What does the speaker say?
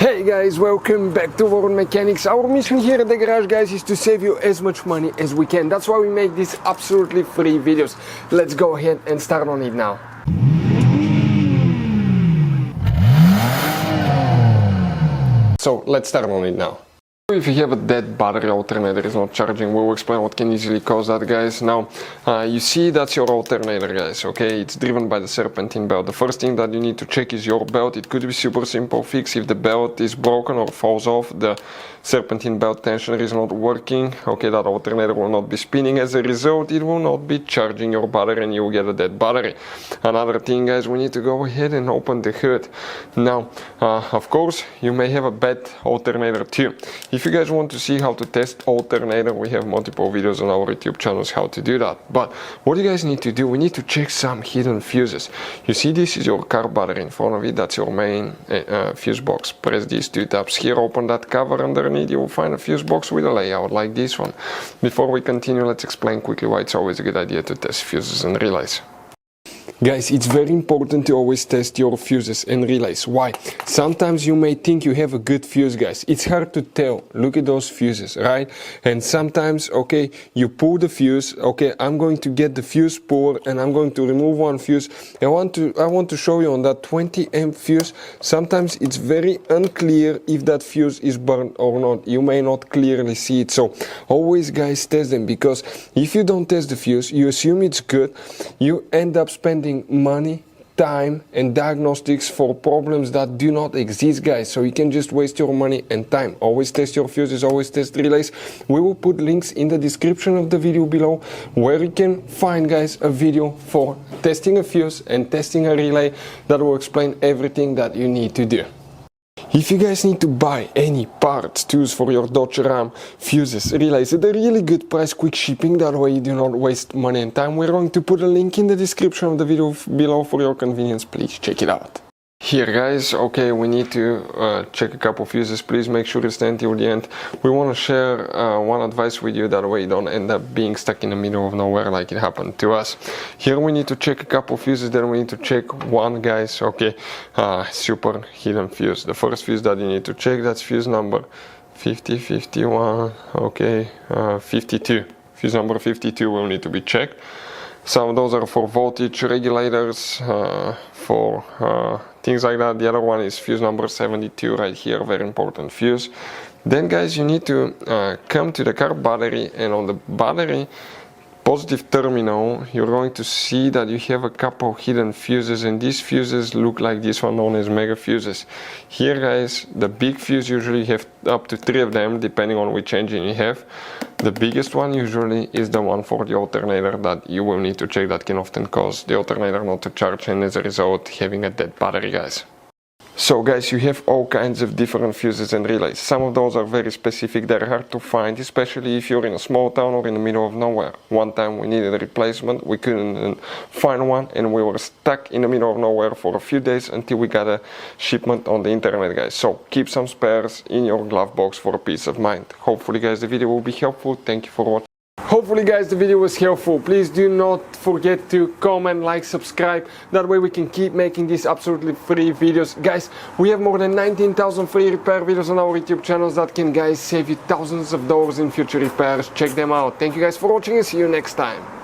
Hey guys, welcome back to World Mechanics. Our mission here at the garage, guys, is to save you as much money as we can. That's why we make these absolutely free videos. Let's go ahead and start on it now. So let's start on it now. If you have a dead battery, alternator is not charging, we'll explain what can easily cause that, guys. Now, you see that's your alternator, guys, okay? It's driven by the serpentine belt. The first thing that you need to check is your belt. It could be super simple fix. If the belt is broken or falls off, the serpentine belt tensioner is not working, okay, that alternator will not be spinning. As a result, it will not be charging your battery and you will get a dead battery. Another thing, guys, we need to go ahead and open the hood. Now, of course, you may have a bad alternator too. If you guys want to see how to test alternator, we have multiple videos on our YouTube channels how to do that. But what you guys need to do, we need to check some hidden fuses. You see, this is your car battery in front of it, that's your main fuse box. Press these two tabs here, open that cover. Underneath you will find a fuse box with a layout like this one. Before we continue, let's explain quickly why it's always a good idea to test fuses and relays. Guys, it's very important to always test your fuses and relays. Why? Sometimes you may think you have a good fuse, guys. It's hard to tell. Look at those fuses, right? And sometimes, okay, you pull the fuse. Okay, I'm going to get the fuse puller and I'm going to remove one fuse. I want to show you on that 20 amp fuse. Sometimes it's very unclear if that fuse is burned or not. You may not clearly see it. So always, guys, test them, because if you don't test the fuse, you assume it's good. You end up spending money, time and diagnostics for problems that do not exist, guys. So you can just waste your money and time. Always test your fuses, always test relays. We will put links in the description of the video below where you can find, guys, a video for testing a fuse and testing a relay that will explain everything that you need to do. If you guys need to buy any parts, tools for your Dodge Ram, fuses, relays at a really good price, quick shipping, that way you do not waste money and time, we're going to put a link in the description of the video below for your convenience. Please check it out. Here, guys, okay, we need to check a couple fuses. Please make sure you stay until the end. We want to share one advice with you, that way you don't end up being stuck in the middle of nowhere like it happened to us. Here we need to check a couple fuses, then we need to check one, guys, okay, super hidden fuse. The first fuse that you need to check, that's fuse number 50, 51, okay, 52. Fuse number 52 will need to be checked. Some of those are for voltage regulators, for things like that. The other one is fuse number 72 right here, very important fuse. Then, guys, you need to come to the car battery, and on the battery positive terminal you're going to see that you have a couple hidden fuses, and these fuses look like this one, known as mega fuses. Here, guys, the big fuse usually have up to 3 of them depending on which engine you have. The biggest one usually is the one for the alternator that you will need to check. That can often cause the alternator not to charge and as a result having a dead battery, guys. So, guys, you have all kinds of different fuses and relays. Some of those are very specific, they're hard to find, especially if you're in a small town or in the middle of nowhere. One time we needed a replacement, we couldn't find one, and we were stuck in the middle of nowhere for a few days until we got a shipment on the internet, guys. So keep some spares in your glove box for peace of mind. Hopefully, guys, the video will be helpful. Thank you for watching. Hopefully, guys, the video was helpful. Please do not forget to comment, like, subscribe. That way we can keep making these absolutely free videos. Guys, we have more than 19,000 free repair videos on our YouTube channels that can, guys, save you thousands of dollars in future repairs. Check them out. Thank you guys for watching and see you next time.